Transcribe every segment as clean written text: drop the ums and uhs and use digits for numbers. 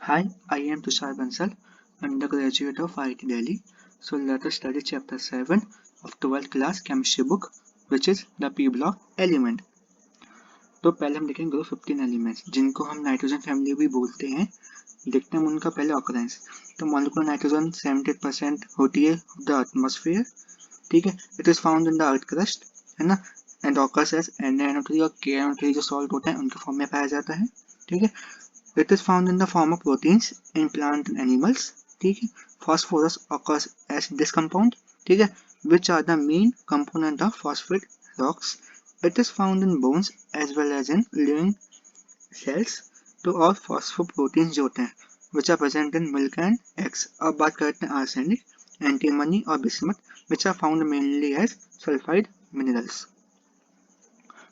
Hi, I am Tushar Bansal, undergraduate of IIT Delhi. So let us study chapter 7 of 12th class chemistry book, which is the P block element. तो पहले हम देखेंगे group 15 elements जिनको हम nitrogen family भी बोलते हैं। देखते हैं उनका पहले ऑकरेंस। तो मॉलिक्यूलर नाइट्रोजन 78% होती है ऑफ द एटमॉस्फेयर। ठीक है, it is found in the earth crust, है ना। एंड ऑकर्स एज NaNO3 और KNO3 जो सॉल्ट होता है उनके फॉर्म में पाया जाता है। ठीक है, it is found in the form of proteins in plant and animals. ठीक है, phosphorus occurs as this compound. ठीक है, which are the main component of phosphate rocks. It is found in bones as well as in living cells. तो और phosphoproteins जो होते हैं which are present in milk and eggs. अब बात करते हैं arsenic, antimony और bismuth which are found mainly as sulfide minerals.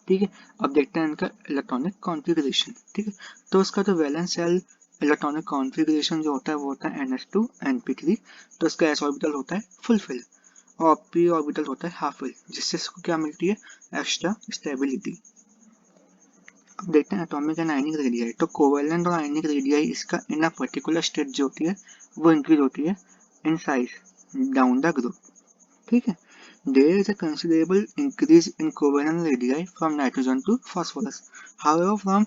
ठीक है, अब देखते हैं इनका इलेक्ट्रॉनिक कॉन्फ़िगरेशन। ठीक है, तो इसका जो वैलेंस शेल इलेक्ट्रॉनिक कॉन्फ़िगरेशन जो होता है वो होता है NH2 NP3। तो इसका s ऑर्बिटल होता है फुल फिल और p ऑर्बिटल होता है हाफ फिल, जिससे इसको क्या मिलती है, एक्स्ट्रा स्टेबिलिटी। अब देखते हैं एटॉमिक एंड आयनिक रेडियाई। तो कोवेलेंट और आयनिक रेडियाई इसका इन अ पर्टिकुलर स्टेट जो होती है वो इंक्रीज होती है in size down the group. ठीक है, there is a considerable increase in covalent radii from nitrogen to phosphorus. However, from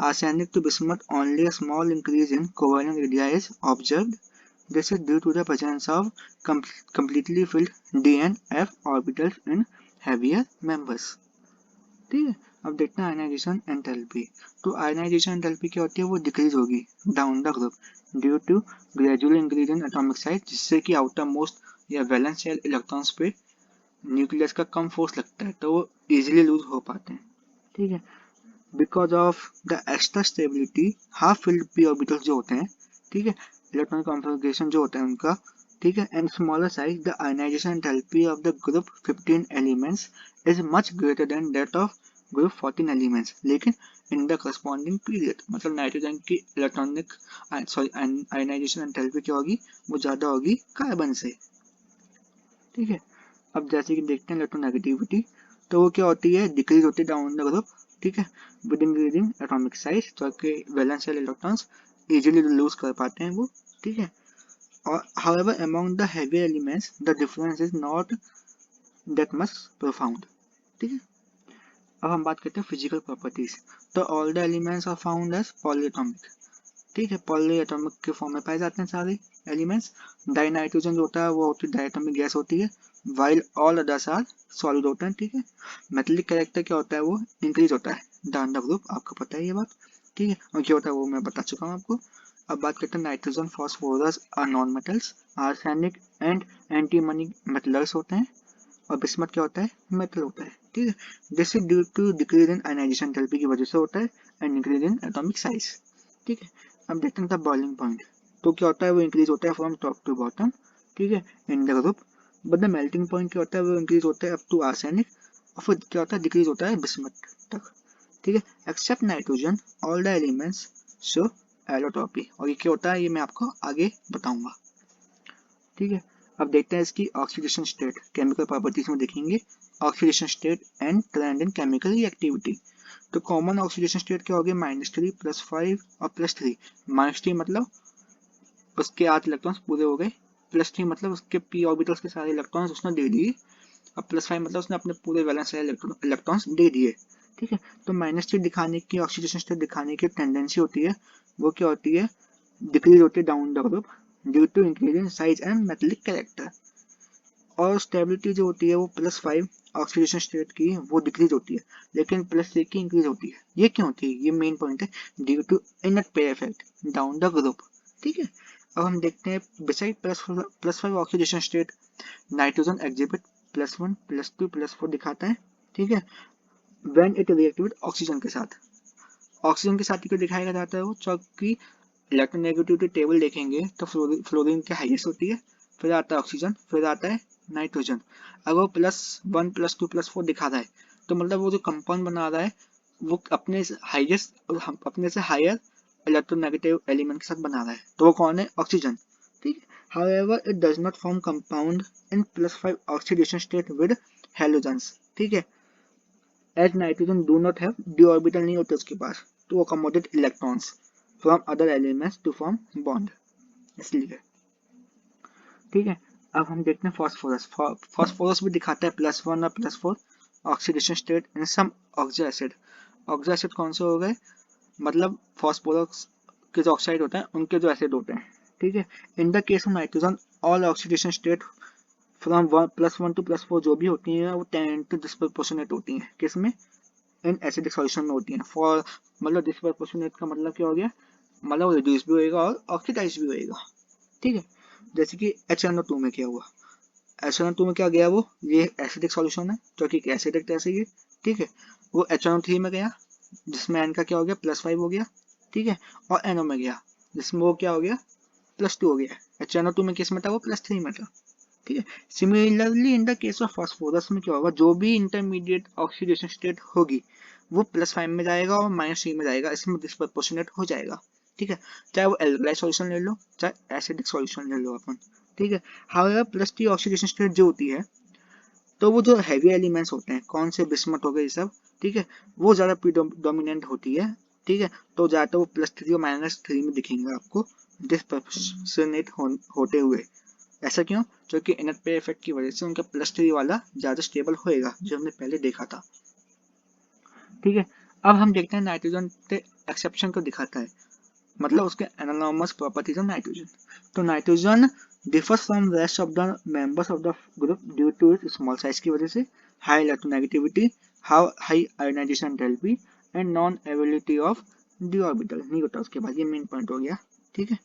arsenic to bismuth, only a small increase in covalent radii is observed. This is due to the presence of completely filled d and f orbitals in heavier members. ठीक है, अब देखते हैं ionization enthalpy. तो ionization enthalpy क्या होती है, वो डिक्रीज होगी down the group due to gradual increase in atomic size, जिससे कि आउटर मोस्ट या वैलेंस शेल इलेक्ट्रॉन्स पे न्यूक्लियस का कम फोर्स लगता है तो वो इजीली लूज हो पाते हैं। ठीक है, because of the extra stability half filled P orbitals जो होते हैं, ठीक है, इलेक्ट्रॉनिक कॉन्फ़िगरेशन जो होता है उनका, ठीक है, and smaller size the ionization enthalpy of the group 15 elements is much greater than that of group 14 elements, लेकिन इन द करस्पॉन्डिंग पीरियड, मतलब नाइट्रोजन की इलेक्ट्रॉनिक आयनाइजेशन एंथैल्पी क्या होगी, वो ज़्यादा होगी कार्बन से। ठीक है, अब जैसे कि देखते हैं इलेक्ट्रोनेगेटिविटी, तो वो क्या होती है, डिक्रीज होती है डाउन द ग्रुप। ठीक है, विद इंक्रीजिंग एटॉमिक साइज, तो कि valence shell electrons easily lose कर पाते हैं वो। ठीक है, और however among the heavy elements the difference is not that much profound. ठीक है, अब हम बात करते हैं फिजिकल प्रॉपर्टीज। तो all the elements are found as polyatomic. ठीक है, पॉलीएटॉमिक के फॉर्म में पाए जाते हैं सारे एलिमेंट्स। डाइनाइट्रोजन जो होता है वो होती है डायटोमिक गैस होती है, while all others are solid होते हैं। ठीक है, मेटेलिक कैरेक्टर क्या होता है, वो इंक्रीज होता है डाउन द ग्रुप, आपको पता है ये बात। ठीक है, और क्या होता है वो मैं बता चुका हूँ आपको। अब बात करते हैं nitrogen phosphorus are non metals, arsenic and antimony metals होते हैं, और बिस्मथ क्या होता है, मेटल होता है। ठीक है, this is due to decrease in ionization enthalpy की वजह से होता है and increase in atomic size. ठीक है, अब देखते हैं द बॉइलिंग पॉइंट। तो क्या होता है, वो इंक्रीज होता है फ्रॉम टॉप टू बॉटम। ठीक है, in the group, but the melting point क्या होता है, वो इंक्रीज होता है अप टू आर्सेनिक, और फिर क्या होता है, डिक्रीज होता है बिस्मथ तक। ठीक है, except nitrogen all the elements show allotropy, और ये क्या होता है ये मैं आपको आगे बताऊंगा। ठीक है, अब देखते हैं इसकी ऑक्सीडेशन स्टेट, केमिकल प्रॉपर्टीज में देखेंगे oxidation state and trend in chemical reactivity. तो कॉमन ऑक्सीडेशन स्टेट क्या होगी, -3 +5 और +3। -3 मतलब उसके 8 इलेक्ट्रॉन्स पूरे हो गए, +3 मतलब उसके p ऑर्बिटल्स के सारे इलेक्ट्रॉन्स उसने दे दिए, और +5 मतलब उसने अपने पूरे वैलेंस से इलेक्ट्रॉन्स दे दिए। ठीक है, तो -3 दिखाने की, ऑक्सीडेशन स्टेट दिखाने की टेंडेंसी होती है, वो क्या होती है, डिक्रीज होती है down the group due to increase in size and metallic character. और स्टेबिलिटी जो होती है वो +5 ऑक्सीडेशन स्टेट की वो डिक्रीज होती है, लेकिन +3 की इंक्रीज होती है। ये क्यों होती है, ये मेन पॉइंट है, due to inner pair effect down the group. ठीक है, अब हम देखते हैं beside +5 oxidation state, nitrogen exhibit +1 +2 +4 दिखाता है। ठीक है, when it react with oxygen के साथ, ऑक्सीजन के साथ क्यों दिखाया जाता है वो, क्योंकि इलेक्ट्रोनेगेटिविटी टेबल देखेंगे तो फ्लोरीन की हाईएस्ट होती है, फिर आता है ऑक्सीजन, फिर आता है नाइट्रोजन। अगर वो +1 +2 +4 दिखा रहा है तो मतलब वो जो कंपाउंड बना रहा है वो अपने हाईएस्ट, अपने से हायर इलेक्ट्रोनेगेटिव एलिमेंट के साथ बना रहा है, तो वो कौन है, ऑक्सीजन। ठीक है, however it does not form compound in +5 oxidation state with halogens। ठीक है, as nitrogen do not have d orbital नहीं होते उसके पास, तो वो accommodate electrons, from other elements to form bond, इसलिए। ठीक है, अब हम देखते हैं फॉस्फोरस। फॉस्फोरस भी दिखाता है +1 और +4 oxidation state in some oxo acid. Oxo acid कौन से हो गए, मतलब फॉस्फोरस के जो ऑक्साइड होते हैं उनके जो एसिड होते हैं। ठीक है, in the case of nitrogen all oxidation state from +1 to +4 जो भी होती हैं वो टेंड टू डिस्प्रपोर्शनेट होती हैं, किसमें, इन एसिडिक सॉल्यूशन में होती हैं। फॉर मतलब डिस्प्रपोर्शनेट का मतलब क्या हो गया, मतलब रिड्यूस भी होएगा और ऑक्सीडाइज भी होएगा। ठीक है, जैसे कि HNO2 में क्या हुआ, HNO2 में क्या गया, वो ये एसिडिक सॉल्यूशन है जो कि एसिडिक जैसे ही, ठीक है, वो HNO3 में गया जिसमें N का क्या हो गया +5 हो गया। ठीक है, और NO में गया जिसमें वो क्या हो गया +2 हो गया। HNO2 में किस में था, वो +3 में था। ठीक है, similarly in the case of phosphorus में क्या होगा, जो भी इंटरमीडिएट ऑक्सीडेशन स्टेट होगी वो +5 में जाएगा और -3 में जाएगा, इसमें डिस्प्रपोर्शनेट हो जाएगा। ठीक है, चाहे वो एल्कलाइज सॉल्यूशन ले लो चाहे एसिडिक सॉल्यूशन ले लो अपन। ठीक है, हाउएवर +3 ऑक्सीडेशन स्टेट जो होती है, तो वो जो हैवी एलिमेंट्स होते हैं, कौन से बिस्मथ हो गए ये सब, ठीक है, वो ज़्यादा प्रीडोमिनेंट होती है। ठीक है, तो ज़्यादा वो +3 और -3 में दिखेंगे आपको डिस्प्रपोर्शनेट होते हुए। ऐसा क्यों, क्योंकि इनर पेयर इफेक्ट की वजह से उनका +3 वाला ज़्यादा स्टेबल होएगा, जो हमने पहले देखा था। ठीक है, अब हम देखते हैं नाइट्रोजन के एक्सेप्शन को दिखाता है, मतलब उसके एनालॉगस प्रॉपर्टीज ऑफ नाइट्रोजन। तो nitrogen differs from rest of the members of the group due to its small size की वजह से, high electronegativity, high ionization enthalpy and non ability of d orbital. नहीं होता उसके बाद, ये मेन पॉइंट हो गया। ठीक है,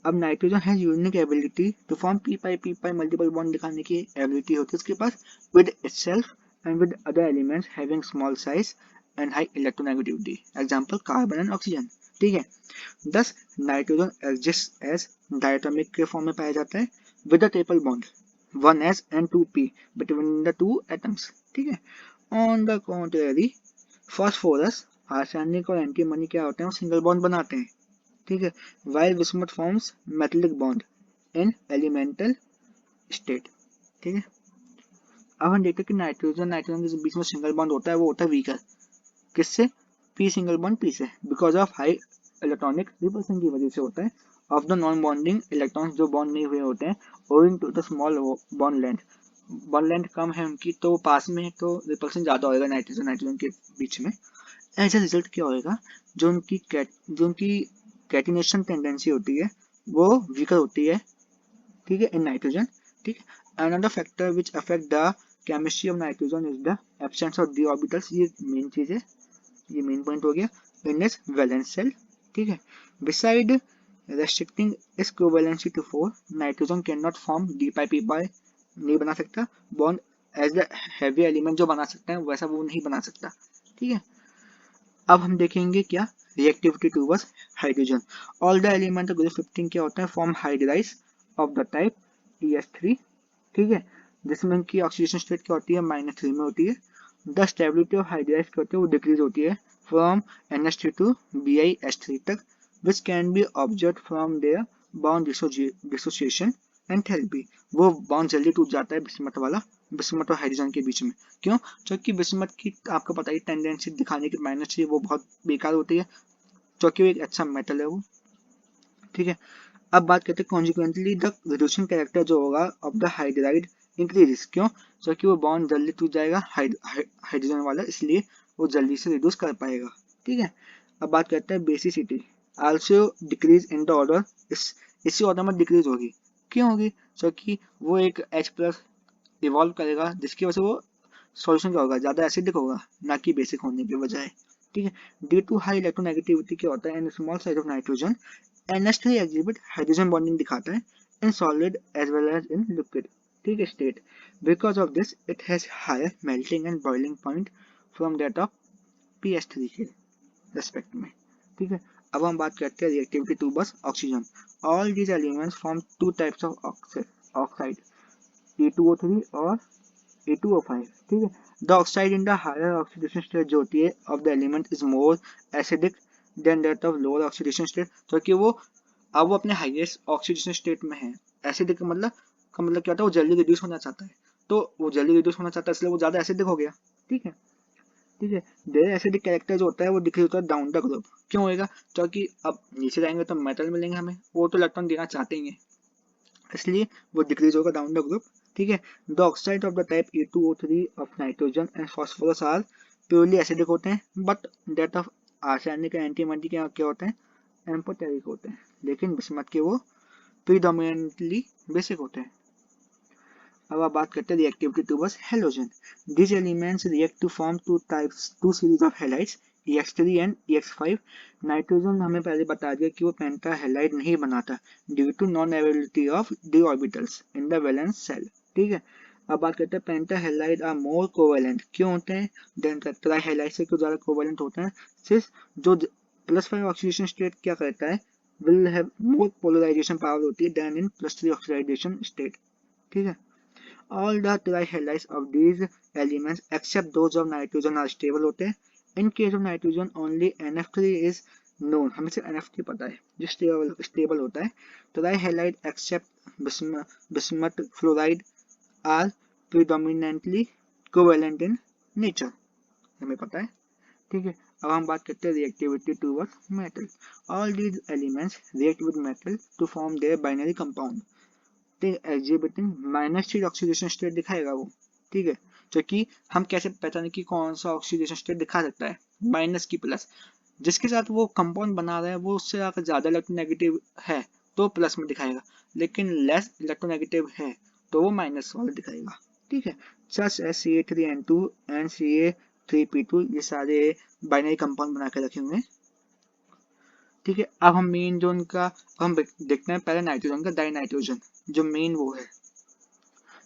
अब nitrogen has unique ability to form p multiple bond दिखाने की एबिलिटी होती है उसके पास with itself and with other elements having small size and high electronegativity, example carbon and oxygen. ठीक है, thus nitrogen exist as diatomic के form में पाया जाता है with the triple bond 1s and 2p between the two atoms। ठीक है, on the contrary phosphorus, arsenic और एंटीमनी क्या होते हैं, वो सिंगल बॉन्ड बनाते हैं। ठीक है, while bismuth forms metallic bond in elemental state। ठीक है, अब हम देखते हैं कि नाइट्रोजन के बीच में सिंगल बॉन्ड होता है, वो होता है वीकर, किससे, p सिंगल बॉन्ड p से, because of high electronic repulsion की वजह से होता है, of the non bonding electrons जो बॉन्ड नहीं हुए होते हैं, owing to the small bond length कम है उनकी, तो पास में है तो रिपल्सन ज्यादा होगा नाइट्रोजन के बीच में। एज ए रिजल्ट क्या होएगा, जो उनकी कैटिनेशन टेंडेंसी होती है वो वीकर होती है। ठीक है, इन नाइट्रोजन। ठीक है, another factor which affect the chemistry of nitrogen is the absence of D orbitals. ये मेन चीज है, ये मेन पॉइंट हो गया इन इट्स वैलेंस शेल। ठीक है, बिसाइड रेस्ट्रिक्टिंग इस covalency to 4, nitrogen can not form d pi नहीं बना सकता bond as the heavy element जो बना सकता है वैसा वो नहीं बना सकता। ठीक है, अब हम देखेंगे क्या, reactivity towards hydrogen. All the element of group 15 क्या होता है, form hydrides of the type ES3। ठीक है, जिसमें इनकी ऑक्सीडेशन स्टेट क्या होती है, -3 में होती है। द स्टेबिलिटी ऑफ हाइड्राइज क्या होती है, वो डिक्रीज होती है फ्रॉम NH3 टू BiH3 तक, which can be observe from their bond dissociation enthalpy. वो बॉन्ड जल्दी टूट जाता है बिस्मथ और हाइड्रोजन के बीच में। क्यों, क्योंकि बिस्मथ की आपको पता ही टेंडेंसी दिखाने की -3 वो बहुत बेकार होती है, क्योंकि वो एक अच्छा मेटल है वो। ठीक है, अब बात करते हैं कॉन्सिक्वेंटली द रिड्यूसिंग कैरेक्टर जो होगा ऑफ द हाइड्राइड इंक्रीजेस। क्यों, क्योंकि वो बॉन्ड जल्दी टूट जाएगा हाइड्रोजन वाला, इसलिए वो जल्दी से रिड्यूस कर पाएगा। ठीक है, अब बात करते हैं basicity, also decrease in the order, इसी ऑर्डर में डिक्रीज होगी। क्यों होगी, क्योंकि वो एक H+ इवॉल्व करेगा जिसकी वजह से वो सॉल्यूशन क्या होगा, ज्यादा एसिडिक होगा ना कि बेसिक होने के बजाय। ठीक है, ड्यू टू हाई इलेक्ट्रोनेगेटिविटी क्या होता है in small size of nitrogen, NH3 exhibit hydrogen bonding दिखाता है in solid as well as in liquid. ठीक है, state, because of this it has higher melting and boiling point from that of PS3 के respect में। ठीक है, अब हम बात करते हैं reactivity towards oxygen. All these elements form two types of oxide, E2O3 और A2O5। ठीक है, the oxide in the higher oxidation state जो होती है of the element is more acidic than that of lower oxidation state, क्योंकि वो अब वो अपने हाईएस्ट ऑक्सीडेशन स्टेट में है। एसिडिक का मतलब क्या होता है, वो जल्दी रिड्यूस होना चाहता है, तो वो जल्दी रिड्यूस होना चाहता है इसलिए वो ज्यादा एसिडिक हो गया। ठीक है, ठीक है। देयर एसिडिक कैरेक्टर जो होता है वो डिक्रीज होता है डाउन द ग्रुप। क्यों होएगा? क्योंकि अब नीचे जाएंगे तो मेटल मिलेंगे हमें, वो तो इलेक्ट्रॉन देना चाहते ही हैं, इसलिए वो डिक्रीज होगा डाउन द ग्रुप। ठीक है। The oxide of the type A2O3 of nitrogen and phosphorus are purely acidic होते हैं, but that of arsenic and antimony क्या क्या होते हैं? एम्फोटेरिक होते हैं। लेकिन बिस्मथ के वो प्रीडोमिनेंटली बेसिक होते हैं। अब आप बात करते हैं reactivity towards halogen. These elements react to form two series of halides, EX3 and EX5. Nitrogen हमें पहले बता दिया कि वो पेंटा हैलाइड नहीं बनाता due to non availability of d orbitals in the valence shell. ठीक है। अब बात करते हैं penta halide are more covalent. क्यों होते हैं देन ट्राई हैलाइड से क्यों ज्यादा कोवेलेंट होते हैं? सिर्फ जो +5 ऑक्सीडेशन स्टेट क्या करता है, will have more polarization power होती है देन इन +3 ऑक्सीडाइजेशन स्टेट। ठीक है। All the trihalides of these elements except those of nitrogen are stable होते हैं। In case of nitrogen only NF3 is known, हमें सिर्फ NF3 पता है जो stable होता है। Trihalide except bismuth fluoride are predominantly covalent in nature, हमें पता है। ठीक है। अब हम बात करते हैं reactivity towards metal. All these elements react with metal to form their binary compound। Exhibiting -3 oxidation state दिखाएगा वो। ठीक है। जो कि हम कैसे पहचाने कि कौन सा ऑक्सीडेशन स्टेट दिखा सकता है? माइनस की प्लस। जिसके साथ वो कंपाउंड बना रहा है वो उससे अगर ज्यादा इलेक्ट्रोनेगेटिव है तो प्लस में दिखाएगा, लेकिन लेस इलेक्ट्रोनेगेटिव है तो वो माइनस वाला दिखाएगा। ठीक है। Such as Ca3N2 and Ca3P2 ये सारे बाइनरी कंपाउंड बना के रखे हुए हैं। ठीक है। अब हम मेन जो उनका हम देखते हैं पहले नाइट्रोजन का डाई नाइट्रोजन जो मेन वो है।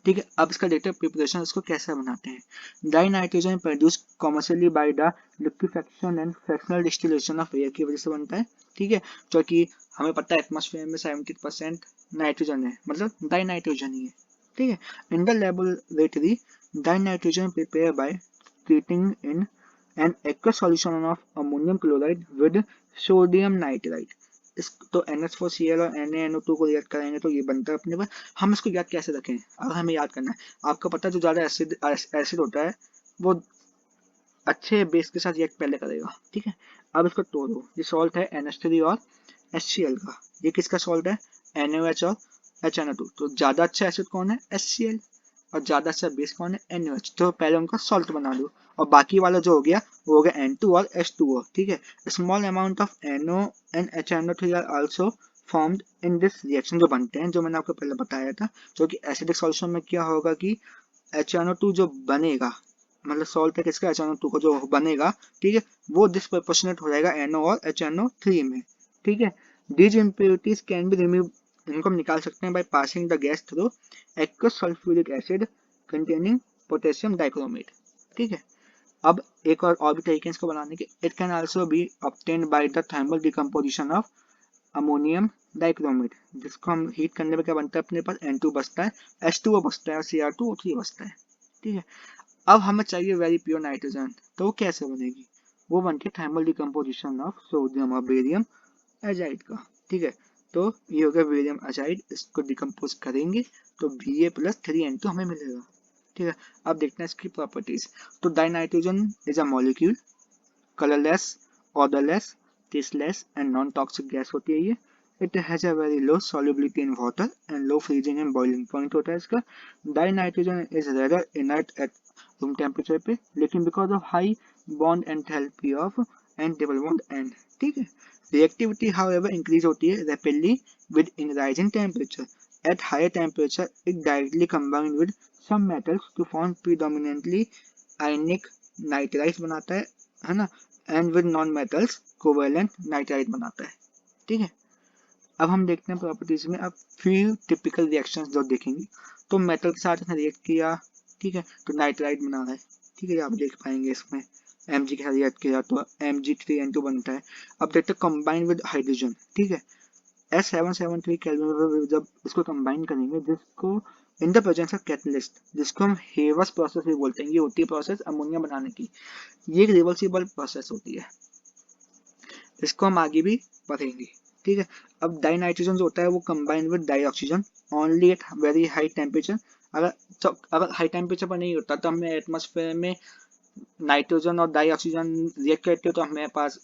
ठीक है। अब इसका देखते हैं प्रिपरेशन, इसको कैसे बनाते हैं। Die nitrogen produce commercially by the liquefaction and fractional distillation of air की वजह से बनता है। ठीक है। क्योंकि हमें पता है एटमॉस्फेयर में 70% नाइट्रोजन है, मतलब डाई नाइट्रोजन ही है। ठीक है। In the laboratory die nitrogen prepare by treating in an aqueous solution of ammonium chloride with sodium nitrite। इस तो NH4Cl और NaNO2 को याद कराएंगे तो ये बनता है अपने पास। हम इसको याद कैसे रखें? अगर हमें याद करना है, आपको पता है जो ज्यादा एसिड होता है वो अच्छे बेस के साथ रिएक्ट पहले करेगा। ठीक है। अब इसको तोड़ो। ये सॉल्ट है NH3 और HCl का। ये किसका सॉल्ट है? NaOH और HNO2। तो ज्यादा अच्छा एसिड कौन है? HCl। और ज्यादा अच्छा बेस कौन है? NaOH। तो पहले उनका सॉल्ट बना दो और बाकी वाला जो हो गया वो हो गया N2 और H2O। ठीक है। Small amount of NO and HNO3 are also formed in this reaction. जो बनते हैं जो मैंने आपको पहले बताया था, जो कि एसिडिक सॉल्यूशन में क्या होगा कि HNO2 जो बनेगा, मतलब सॉल्ट है किसका? HNO2 को जो बनेगा, ठीक है, वो डिस्प्रोपोर्शनेट हो जाएगा NO और HNO3 में। ठीक है। These impurities can be removed, इनको हम निकाल सकते हैं by passing the gas through aqueous sulfuric acid containing potassium dichromate। ठीक है। अब एक और भी तरीके हैं इसको बनाने के। It can also be obtained by the thermal decomposition of ammonium dichromate, जिसको हम हीट करने पे क्या बनता है? अपने पास N2 बचता है, H2O बचता है और Cr2O3 बचता है। ठीक है। अब हमें चाहिए वेरी प्योर नाइट्रोजन, तो वो कैसे बनेगी? वो बनती है थर्मल डिकम्पोजिशन ऑफ सोडियम और बेरियम एजाइड का। ठीक है। तो ये हो गया बेरियम एजाइड, इसको डिकम्पोज करेंगे तो Ba+3N2 हमें मिलेगा। ठीक है। अब देखते हैं इसकी प्रॉपर्टीज। तो dinitrogen is a molecule, colourless, odourless, tasteless and non-toxic gas होती है ये। It has a very low solubility in water and low freezing and boiling point होता है इसका। Dinitrogen is rather inert at room temperature पे, लेकिन because of high bond enthalpy of and double bond end। ठीक है। Reactivity however increase होती है rapidly with in rising temperature। At higher temperature it directly combined with some metals to form predominantly ionic nitrides बनाता है ना, and with non metals covalent nitride बनाता है। ठीक है। अब हम देखते हैं प्रॉपर्टीज में। अब फ्यू टिपिकल रिएक्शंस जो देखेंगे, तो मेटल के साथ रिएक्ट किया, ठीक है, तो नाइट्राइड बना रहा है। ठीक है। आप देख पाएंगे इसमें Mg के साथ रिएक्ट किया तो Mg3N2 बनता है। अब देखते हैं कंबाइन विद हाइड्रोजन। ठीक है। S773 केल्विन जब इसको कंबाइन करेंगे, जिसको in the presence of catalyst, जिसको हम हेवस प्रोसेस भी बोलते हैं, ये होती है प्रोसेस अमोनिया बनाने की। ये एक रिवर्सिबल प्रोसेस होती है, इसको हम आगे भी पढ़ेंगे। ठीक है। अब डाई नाइट्रोजन जो होता है वो combine with di oxygen only at very high temperature. अगर हाई टेम्परेचर पर नहीं होता तो हमें एटमॉस्फेयर में नाइट्रोजन और डाई ऑक्सीजन रिएक्ट करते हो तो हमारे पास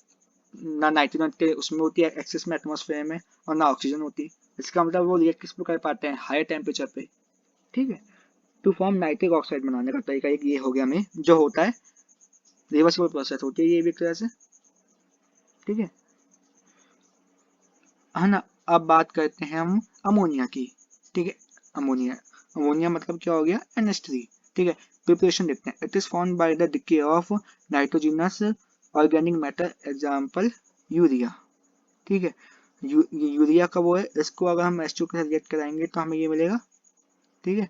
ना नाइट्रोजन उसमें होती है एक्सेस में एटमॉस्फेयर में, और ना ऑक्सीजन होती है। इसका मतलब वो रिएक्ट किस पर कर पाते हैं, हायर टेम्परेचर पे। ठीक है, टू फॉर्म नाइट्रिक ऑक्साइड बनाने का तरीका एक ये हो गया हमें, जो होता है रिवर्सिबल प्रोसेस होती है ये भी एक तरह से। ठीक है ना। अब बात करते हैं हम अमोनिया की। ठीक है, अमोनिया, अमोनिया मतलब क्या हो गया, NH3। ठीक है, प्रिपरेशन देखते हैं। It is form by the decay of nitrogenous organic matter, example urea. ठीक है, यूरिया का वो है, इसको अगर हम H2 के साथ रिएक्ट कराएंगे तो हमें ये मिलेगा। ठीक है,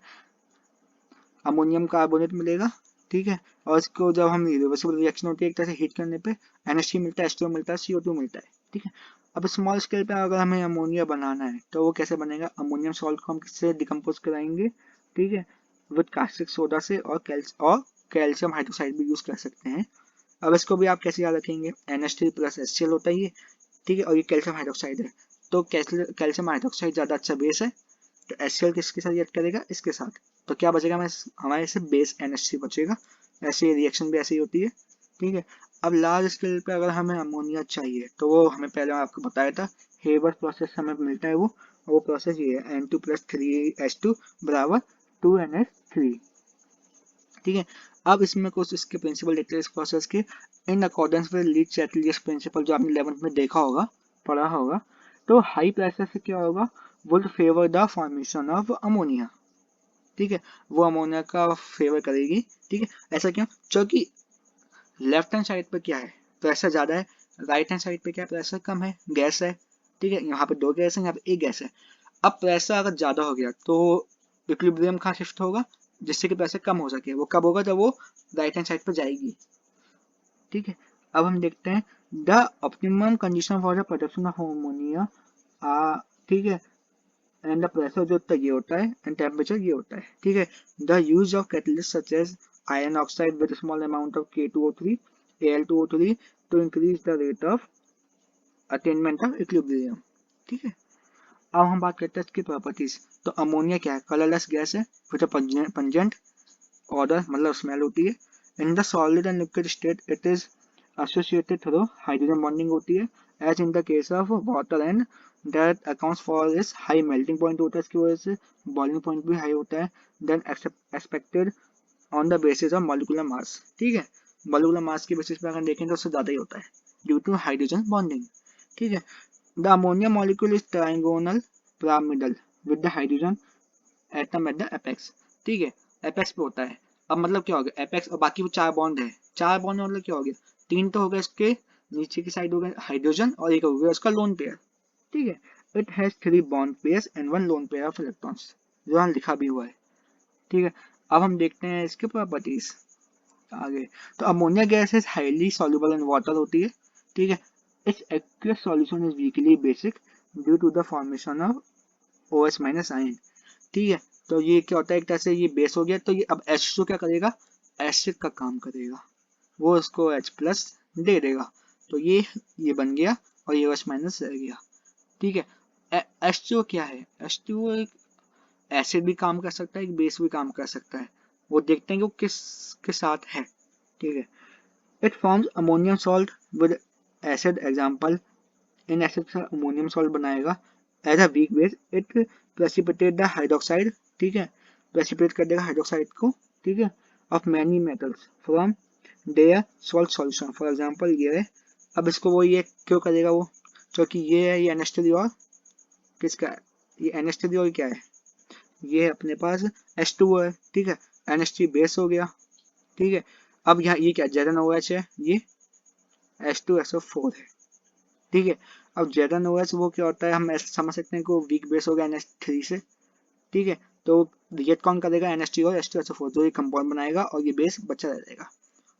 अमोनियम कार्बोनेट मिलेगा। ठीक है, और इसको जब हम रिवर्सिबल रिएक्शन होती है एक तरह से हीट करने पे NH3 मिलता है, H2 मिलता है, CO2 मिलता है। ठीक है, अब स्मॉल स्केल पे अगर हमें अमोनिया बनाना है तो वो कैसे बनेगा, अमोनियम सॉल्ट को हम किससे डिकम्पोज कराएंगे। ठीक है, विद कास्टिक सोडा से, और कैल्शियम हाइड्रोक्साइड भी यूज कर सकते हैं। अब इसको भी आप कैसे याद रखेंगे, NH3 प्लस HCl होता है ये। ठीक है, और ये कैल्शियम हाइड्रोक्साइड है, तो कैल्शियम हाइड्रोक्साइड ज्यादा अच्छा बेस है, तो HCl किसके साथ रिएक्ट करेगा, इसके साथ। तो क्या बचेगा हमारे से बेस NH3 बचेगा। ऐसे रिएक्शन भी ऐसी ही होती है। ठीक है, अब लार्ज स्केल पे अगर हमें अमोनिया चाहिए तो वो हमें पहले आपको बताया था, हेबर प्रोसेस हमें मिलता है वो, और वो प्रोसेस ये है N2 प्लस 3H2 बराबर 2NH3। ठीक है, अब इसमें कुछ इसके प्रिंसिपल देखते हैं इस प्रोसेस के। In accordance with Le Chatelier principle, जो आपने 11th में देखा होगा, पढ़ा होगा, तो हाई प्रेशर से क्या होगा, would favour the formation of ammonia. ठीक है, वो अमोनिया का फेवर करेगी। ठीक है, ऐसा क्यों, क्योंकि लेफ्ट हैंड साइड पे क्या है, प्रेशर ज्यादा है, राइट हैंड साइड पे क्या है, प्रेशर कम है, गैस है। ठीक है, यहाँ पे दो गैस है, यहाँ पे एक गैस है। अब प्रेशर अगर ज्यादा हो गया तो इक्विलिब्रियम कहाँ शिफ्ट होगा, जिससे कि प्रेशर कम हो सके। वो कब होगा, जब वो राइट हैंड साइड पर जाएगी। ठीक है, अब हम देखते हैं the optimum condition for the production of ammonia. ठीक है, एंड द प्रेशर जो होता है ये होता है, एंड टेम्परेचर ये होता है। ठीक है, the use of catalyst such as iron oxide with small amount of K2O3 Al2O3 to increase the rate of attainment of equilibrium. ठीक है, अब हम बात करते हैं इसकी प्रॉपर्टीज। तो अमोनिया क्या है, कलरलेस गैस है, विद पंजेंट ऑर्डर मतलब स्मेल होती है। In the solid and liquid state it is associated through hydrogen bonding होती है, as in the case of water, and that accounts for इस हाई मेल्टिंग पॉइंट होता है, इसकी वजह से बॉइलिंग पॉइंट भी हाई होता है। Then expected on the basis of molecular mass. ठीक है, मॉलिक्यूलर मास के बेसिस पे अगर देखें तो उससे ज्यादा ही होता है, ड्यू टू हाइड्रोजन बॉन्डिंग। ठीक है, the ammonia molecule is trigonal pyramidal with the hydrogen atom at the apex. ठीक है, एपेक्स पे होता है। अब मतलब क्या हो गया, एपेक्स और बाकी वो चार बॉन्ड है, चार बॉन्ड मतलब क्या हो गया, तीन तो हो गया इसके नीचे की साइड हो गया हाइड्रोजन, और एक हो गया उसका लोन पेयर। ठीक है, it has 3 bond pairs and 1 loan pair of electrons, जो यहाँ लिखा भी हुआ है। ठीक है, अब हम देखते हैं इसके प्रॉपर्टीज आगे। तो ammonia gas is highly soluble in water होती है। ठीक है, its aqueous solution is weakly basic due to the formation of OH minus ion. ठीक है, तो ये क्या होता है, एक तरह से ये बेस हो गया, तो ये अब H2 क्या करेगा, एसिड का काम करेगा, वो इसको H प्लस दे देगा, तो ये बन गया, और ये OH माइनस रह गया। ठीक है, H2 क्या है, H2 एक एसिड भी काम कर सकता है, एक बेस भी काम कर सकता है, वो देखते हैं कि वो किस के साथ है। ठीक है, it forms ammonium salt with acid, example in acid से अमोनियम सॉल्ट बनाएगा। As a weak base it precipitate the hydroxide. ठीक है, प्रेसिपिटेट कर देगा हाइड्रोक्साइड को। ठीक है, of many metals from their salt solution, for example ये है। अब इसको वो ये क्यों करेगा वो, क्योंकि ये है, ये NH3 और किसका है, ये NH3 और क्या है, ये है अपने पास H2O है। ठीक है, NH3 बेस हो गया। ठीक है, अब यहाँ ये क्या ZnOH है, ये H2SO4 है। ठीक है, अब ZnOH वो क्या होता है, हम ऐसे समझ सकते हैं कि वो वीक बेस हो गया NH3 से। ठीक है, तो रिएक्ट कौन करेगा, NH3 और H2SO4, जो ये कंपाउंड बनाएगा, और ये बेस बचा रह जाएगा,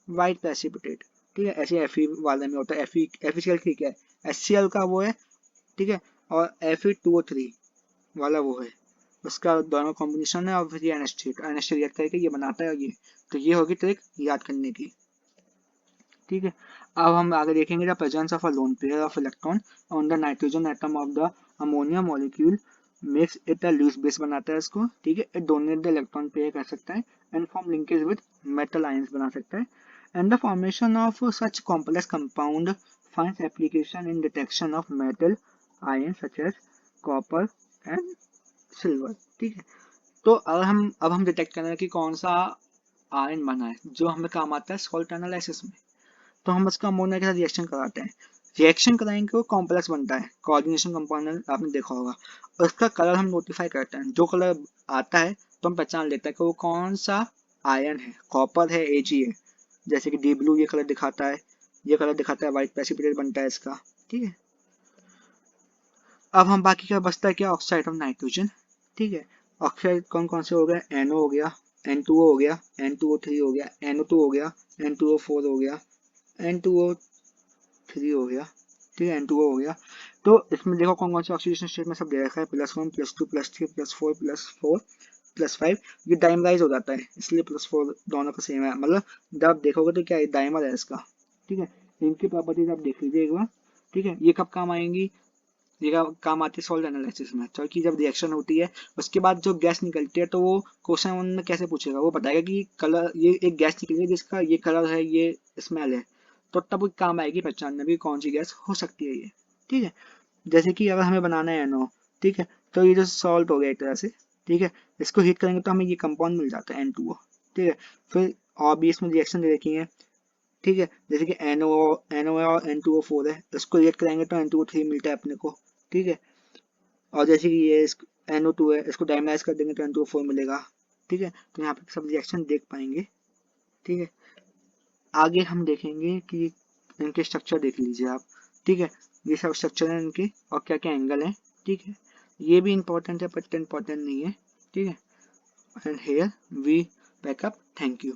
वाइट प्रेसिपिटेट। ठीक है, ऐसे Fe वाले में होता है, FeCl ठीक है, HCl का वो है। ठीक है, और Fe2O3 वाला वो है, उसका दोनों कॉम्बिनेशन है, और फिर ये NH3 रिएक्ट करके ये बनाता है, और ये तो ये होगी ट्रिक याद करने की। ठीक है, अब हम आगे देखेंगे the presence of a lone pair of electron on the nitrogen atom of the ammonia molecule makes it a Lewis base बनाता है इसको। ठीक है, it donate the electron pair कर सकता है, and form linkage with metal ions बना सकता है। and the formation of such complex compound finds application in detection of metal ions such as copper and silver। ठीक है, तो अब हम डिटेक्ट कर रहे हैं कि कौन सा आयन बना है जो हमें काम आता है सॉल्ट एनालिसिस में। तो हम इसका अमोनिया के साथ रिएक्शन कराते हैं, रिएक्शन कराएंगे वो कॉम्प्लेक्स बनता है, कोऑर्डिनेशन कंपाउंड आपने देखा होगा, और इसका कलर हम नोटिफाई करते हैं। जो कलर आता है तो हम पहचान लेते हैं कि वो कौन सा आयन है, कॉपर है, Ag है, जैसे कि डी ब्लू ये कलर दिखाता है, ये कलर दिखाता है व्हाइट प्रेसिपिटेट बनता है इसका। ठीक है, अब हम बाकी का बचता है क्या, ऑक्साइड ऑफ नाइट्रोजन। ठीक है, ऑक्साइड कौन कौन से हो गए, NO हो गया, N2O हो गया, N2O3 हो गया, NO2 हो गया, N2O4 हो गया, N2O3 हो गया। ठीक है, N2O हो गया। तो इसमें देखो कौन कौन से ऑक्सीडेशन स्टेट में सब दे रखा है, +1 +2 +3 +4 +4 +5। ये डाइमराइज हो जाता है इसलिए +4 दोनों का सेम है, मतलब जब आप देखोगे तो क्या है, डाइमर है इसका। ठीक है, इनकी प्रॉपर्टीज आप देख लीजिए एक बार। ठीक है, ये कब काम आएंगी, ये काम आती है सॉल्ट एनालिसिस में। तो कि जब रिएक्शन होती है उसके बाद जो गैस निकलती है तो वो क्वेश्चन में कैसे पूछेगा, वो बताएगा कि कलर, ये एक गैस निकली है जिसका ये कलर है, ये स्मेल है, तो तब काम आएगी पहचानने में कौन सी गैस हो सकती है ये। ठीक है, जैसे कि अगर हमें बनाना है NO, ठीक है, तो ये जो सॉल्ट हो गया एक तरह से। ठीक है, इसको हीट करेंगे तो हमें ये कंपाउंड मिल जाता है N2O। ठीक है, फिर और भी इसमें रिएक्शन दे रखी है। ठीक है, जैसे कि NO और N2O4 है, इसको रिएक्ट करेंगे तो N2O3 मिलता है अपने को। ठीक है, और जैसे कि ये NO2 है, इसको डायमराइज कर देंगे तो N2O4 मिलेगा। ठीक है, तो यहाँ पे सब रिएक्शन देख पाएंगे। ठीक है, आगे हम देखेंगे कि इनके स्ट्रक्चर देख लीजिए आप। ठीक है, ये सब स्ट्रक्चर है इनके और क्या क्या एंगल है। ठीक है, ये भी इंपॉर्टेंट है बट इम्पोर्टेंट नहीं है। ठीक है, and here we pack up, thank you.